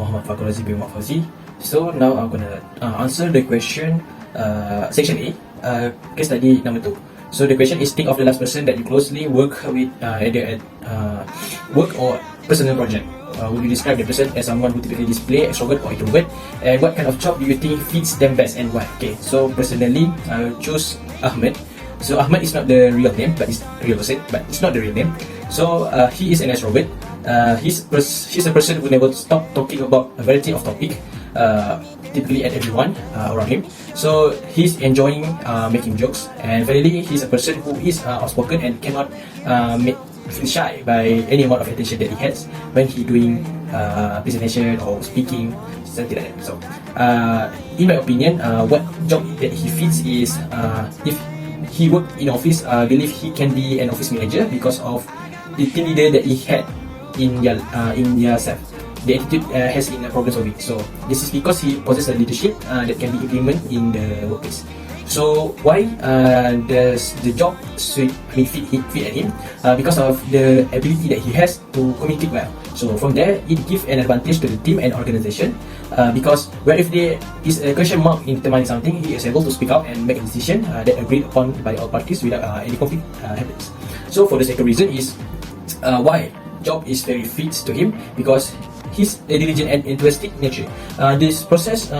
Muhammad Fakhrazi bin Fauzi. So now I'm gonna answer the question, section A, case study number 2. So the question is, think of the last person that you closely work with, either at work or personal project. Would you describe the person as someone who typically display extrovert or introvert, and what kind of job do you think fits them best and why? Okay, so personally, I'll choose Ahmed. So Ahmed is not the real name, but it's real person, but it's not the real name. So he is an extrovert. He's a person who never stop talking about a variety of topic, typically at everyone around him. So he's enjoying making jokes, and finally he's a person who is outspoken and cannot feel shy by any amount of attention that he has when he doing presentation or speaking, something like that. So in my opinion, what job that he fits is, if he worked in office, I believe he can be an office manager because of the team leader that he had in their self. The attitude has in problem solving. So this is because he possesses a leadership that can be implemented in the workplace. So why does the job fit at him? Because of the ability that he has to communicate well. So from there, it gives an advantage to the team and organization, because where if there is a question mark in determining something, he is able to speak out and make a decision that agreed upon by all parties without any conflict happens. So for the second reason is, why job is very fit to him, because he's a diligent and enthusiastic nature. This process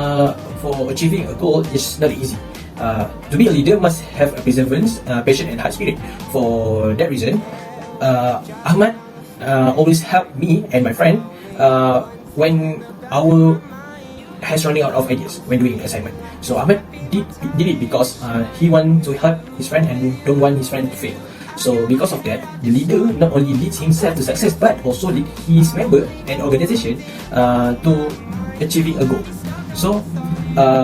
for achieving a goal is not easy. To be a leader must have a perseverance, passion and hard spirit. For that reason, Ahmad always helped me and my friend when our has running out of ideas when doing assignment. So Ahmad did it because he want to help his friend and don't want his friend to fail. So because of that, the leader not only leads himself to success but also lead his member and organization to achieving a goal. So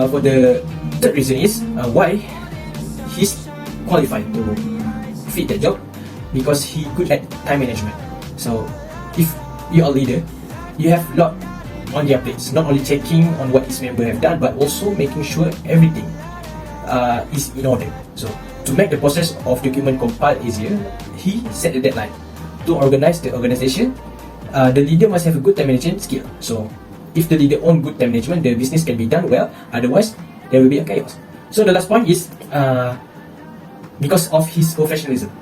for the third reason is why he's qualified to fit that job, because he good at time management. So if you are a leader, you have a lot on their plates, not only checking on what his member have done but also making sure everything is in order. So to make the process of document compile easier, he set a deadline to organize the organization. The leader must have a good time management skill. So if the leader own good time management, the business can be done well. Otherwise, there will be a chaos. So the last point is because of his professionalism.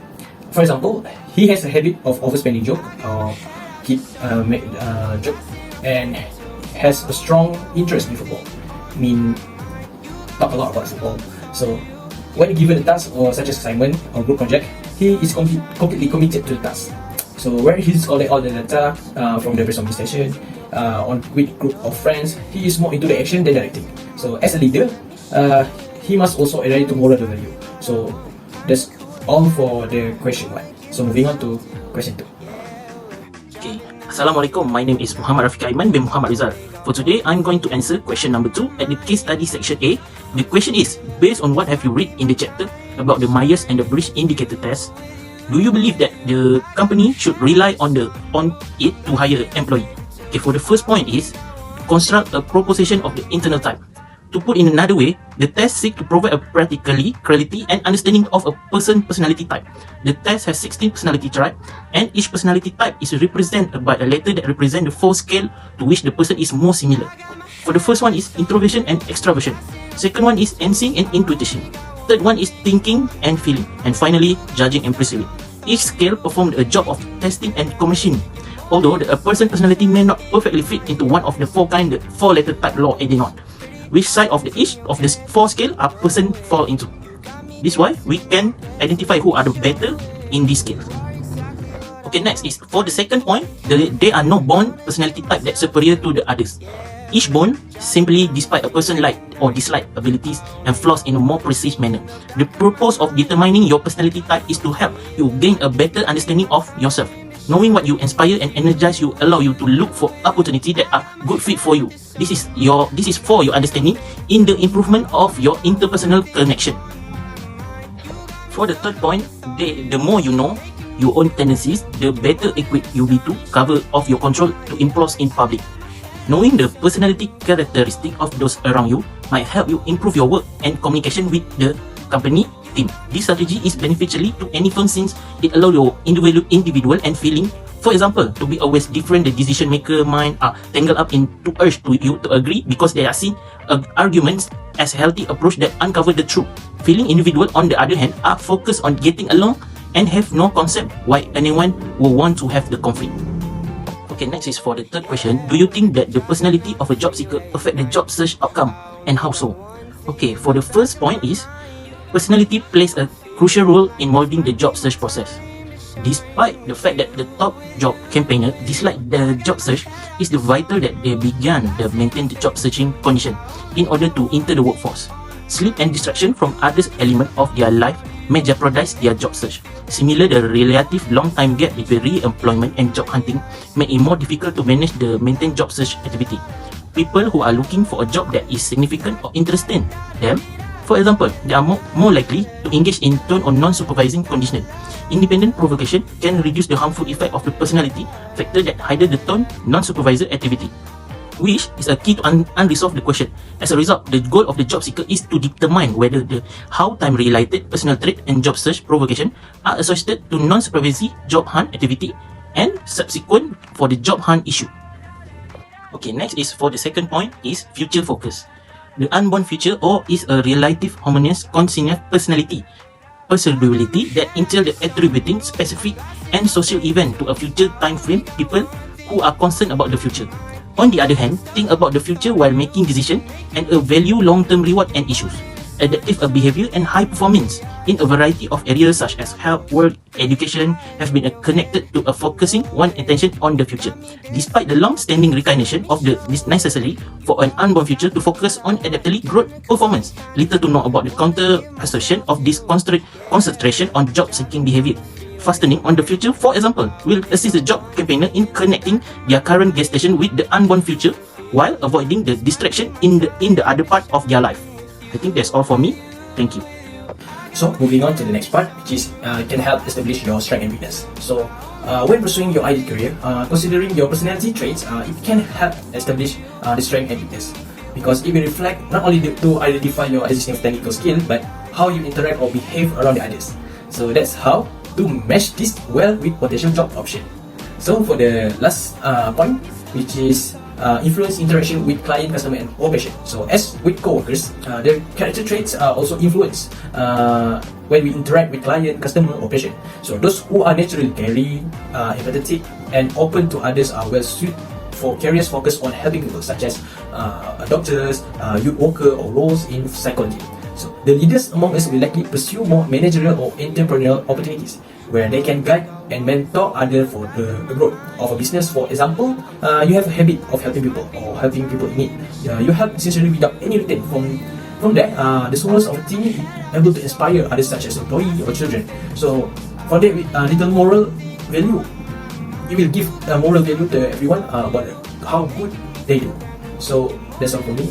For example, he has a habit of overspending joke or keep make joke, and has a strong interest in football. I mean, talk a lot about football. So when given a task or such as assignment or group project, he is completely committed to the task. So where he's collecting all the data from the brainstorming session on with group of friends, he is more into the action than directing. So as a leader, he must also adhere to moral value. So that's all for the question 1. So moving on to question 2. Okay, Assalamualaikum. My name is Muhammad Rafiq Aiman bin Muhammad Rizal. For today, I'm going to answer question number 2 at the case study section A. The question is, based on what have you read in the chapter about the Myers and the Briggs indicator test, do you believe that the company should rely on it to hire an employee? Okay, for the first point is, construct a proposition of the internal type. To put in another way, the test seeks to provide a practically clarity and understanding of a personality type. The test has 16 personality types, and each personality type is represented by a letter that represents the 4 scale to which the person is more similar. For the first one is introversion and extraversion. Second one is sensing and intuition. Third one is thinking and feeling. And finally, judging and perceiving. Each scale performed a job of testing and commissioning. Although a person's personality may not perfectly fit into one of the 4 letter type law adding on. Which side of each of the 4 scale a person fall into. This is why we can identify who are the better in these scales. Okay, next is for the second point, there are no born personality type that superior to the others. Each born simply despite a person like or dislike abilities and flaws in a more precise manner. The purpose of determining your personality type is to help you gain a better understanding of yourself. Knowing what you inspire and energize you allow you to look for opportunities that are good fit for you. This is for your understanding in the improvement of your interpersonal connection. For the third point, the more you know your own tendencies, the better equipped you'll be to cover off your control to impose in public. Knowing the personality characteristic of those around you might help you improve your work and communication with the company team. This strategy is beneficial to any firm since it allows your individual and feeling For example, to be always different, the decision maker mind are tangled up into urge to you to agree because they are seen arguments as healthy approach that uncover the truth. Feeling individual, on the other hand, are focused on getting along and have no concept why anyone will want to have the conflict. Okay, next is for the third question. Do you think that the personality of a job seeker affect the job search outcome, and how so? Okay, for the first point is personality plays a crucial role in molding the job search process. Despite the fact that the top job campaigner dislike the job search, it's vital that they began to maintain the job searching condition in order to enter the workforce. Sleep and distraction from other elements of their life may jeopardize their job search. Similar, the relative long time gap between re-employment and job hunting make it more difficult to manage the maintain job search activity. People who are looking for a job that is significant or interesting them, for example, they are more likely to engage in tone or non-supervising conditioning. Independent provocation can reduce the harmful effect of the personality factor that hinder the tone non-supervisor activity, which is a key to unresolve the question. As a result, the goal of the job seeker is to determine whether the how time-related personal trait and job search provocation are associated to non-supervisory job hunt activity and subsequent for the job hunt issue. Okay, next is for the second point is future focus. The unborn future or is a relative harmonious conscious personality perceivability that entail the attributing specific and social event to a future time frame. People who are concerned about the future, on the other hand, think about the future while making decisions and value long-term reward and issues. Adaptive behavior and high performance in a variety of areas such as health, work, education have been connected to a focusing one attention on the future. Despite the long-standing recognition of the necessary for an unborn future to focus on adaptively growth performance, little to know about the counter-assertion of this concentration on job-seeking behavior. Fastening on the future, for example, will assist the job campaigner in connecting their current gestation with the unborn future while avoiding the distraction in the other part of their life. I think that's all for me. Thank you. So moving on to the next part, which is can help establish your strength and weakness. So when pursuing your ideal career, considering your personality traits, it can help establish the strength and weakness, because it will reflect not only to identify your existing technical skill, but how you interact or behave around the others. So that's how to match this well with potential job option. So for the last point, which is influence interaction with client, customer, and or patient. So as with co-workers, their character traits are also influenced when we interact with client, customer, or patient. So those who are naturally caring, empathetic, and open to others are well suited for careers focused on helping people, such as doctors, youth worker, or roles in psychology. So the leaders among us will likely pursue more managerial or entrepreneurial opportunities, where they can guide and mentor others for the growth of a business. For example, you have a habit of helping people or helping people in need. You help sincerely without any return. From that, the souls of a team is able to inspire others, such as employees or children. So for that, with little moral value, you will give moral value to everyone about how good they do. So that's all for me.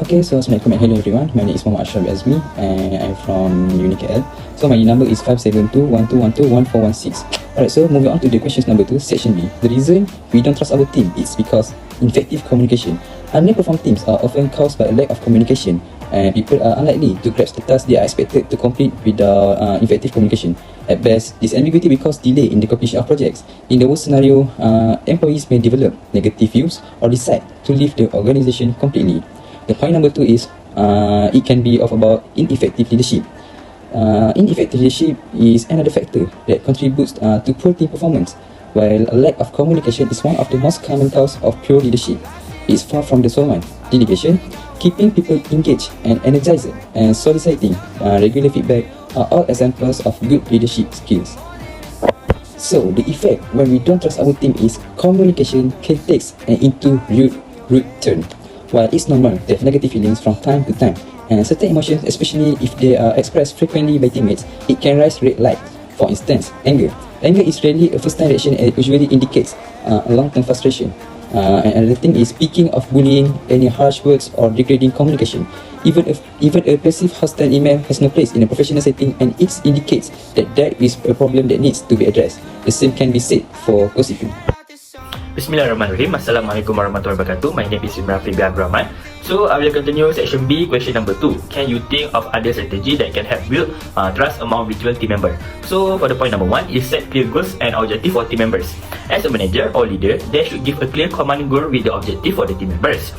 Okay, so Assalamualaikum and hello everyone. My name is Muhammad Ashraf Azmi and I'm from UniKL. So my number is 572-1212-1416. Alright, so moving on to the questions number 2, section B. The reason we don't trust our team is because ineffective communication. Underperformed teams are often caused by a lack of communication, and people are unlikely to grasp the task they are expected to complete without effective communication. At best, this ambiguity will cause delay in the completion of projects. In the worst scenario, employees may develop negative views or decide to leave the organization completely. The point number 2 is it can be about ineffective leadership. Ineffective leadership is another factor that contributes to poor team performance, while a lack of communication is one of the most common causes of poor leadership. It's far from the sole one. Delegation, keeping people engaged and energized, and soliciting regular feedback are all examples of good leadership skills. So the effect when we don't trust our team is communication can take an into rude turn. While it's normal to have negative feelings from time to time, and certain emotions, especially if they are expressed frequently by teammates, it can raise red light. For instance, anger. Anger is rarely a first-time reaction and it usually indicates a long-term frustration. And another thing is speaking of bullying, any harsh words or degrading communication. Even a passive hostile email has no place in a professional setting, and it indicates that there is a problem that needs to be addressed. The same can be said for gossiping. Bismillahirrahmanirrahim. Assalamualaikum warahmatullahi wabarakatuh. My name is Rafi bin Abdurrahman. So I will continue section B, question number 2. Can you think of other strategy that can help build trust among regional team members? So for the point number 1 is set clear goals and objective for team members. As a manager or leader, they should give a clear common goal with the objective for the team members.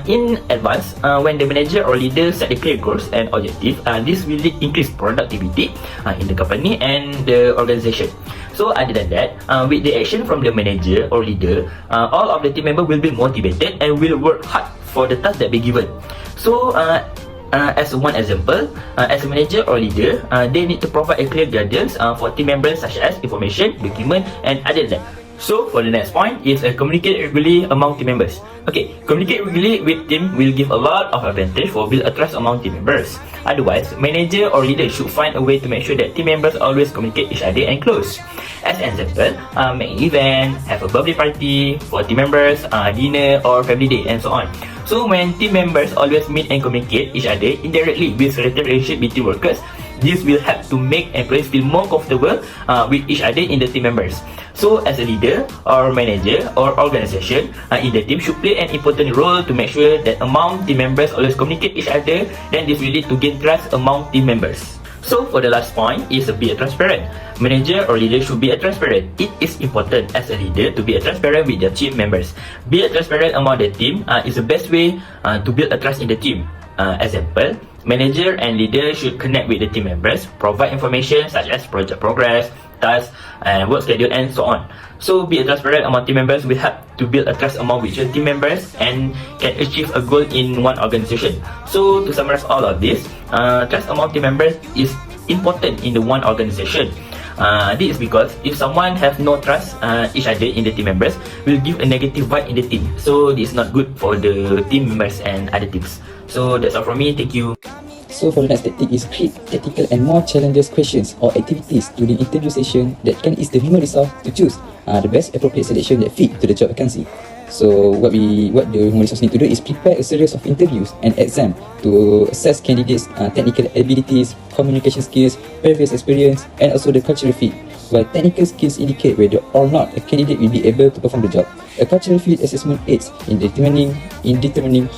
In advance, when the manager or leader set the clear goals and objective, this will increase productivity in the company and the organization. So other than that, with the action from the manager or leader, all of the team members will be motivated and will work hard for the task that be given. So as one example, as a manager or leader, they need to provide a clear guidance for team members such as information, document and other than that. So for the next point is communicate regularly among team members. Okay, communicate regularly with team will give a lot of advantage for build a trust among team members. Otherwise, manager or leader should find a way to make sure that team members always communicate each other and close. As an example, make an event, have a birthday party for team members, dinner or family day and so on. So when team members always meet and communicate each other indirectly with certain relationship between workers, this will help to make employees feel more comfortable with each other in the team members. So as a leader or manager or organization in the team should play an important role to make sure that among team members always communicate each other, then this will lead to gain trust among team members. So for the last point is be a transparent. Manager or leader should be a transparent. It is important as a leader to be a transparent with their team members. Be a transparent among the team is the best way to build a trust in the team. Example, manager and leader should connect with the team members, provide information such as project progress, tasks, and work schedule and so on. So be a transparent among team members will help to build a trust among regional team members and can achieve a goal in one organization. So to summarize all of this, trust among team members is important in the one organization. This is because if someone have no trust each other in the team members, will give a negative vibe in the team. So this is not good for the team members and other teams. So that's all from me. Thank you. So for the next tactic is create tactical and more challenges questions or activities during interview session that can ease the human resource to choose the best appropriate selection that fit to the job vacancy. So what the human resource need to do is prepare a series of interviews and exam to assess candidates' technical abilities, communication skills, previous experience and also the cultural fit. While technical skills indicate whether or not a candidate will be able to perform the job, a cultural fit assessment aids in determining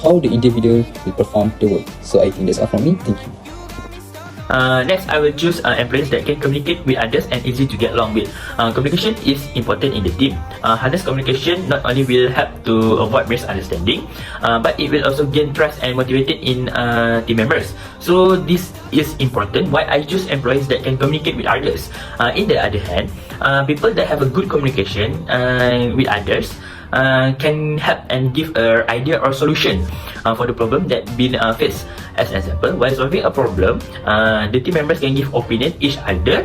how the individual will perform the work. So I think that's all from me. Thank you. Next, I will choose employees that can communicate with others and easy to get along with. Communication is important in the team. Honest communication not only will help to avoid misunderstanding, but it will also gain trust and motivated in team members. So this is important why I choose employees that can communicate with others. In the other hand, people that have a good communication with others can help and give an idea or solution for the problem that been faced. As an example, while solving a problem, the team members can give opinion each other.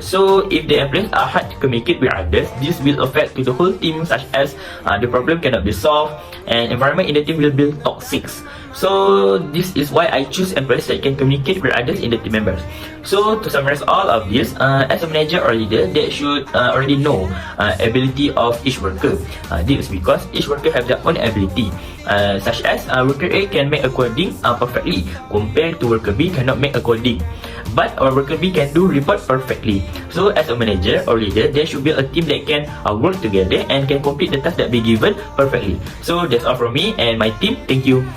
So if the employees are hard to communicate with others, this will affect to the whole team, such as the problem cannot be solved and environment in the team will be toxic. So this is why I choose employees that can communicate with others in the team members. So to summarize all of this, as a manager or leader, they should already know ability of each worker. This is because each worker have their own ability, such as worker A can make a coding perfectly compared to worker B cannot make a coding, but our worker B can do report perfectly. So as a manager or leader, there should be a team that can work together and can complete the task that be given perfectly. So that's all from me and my team. Thank you.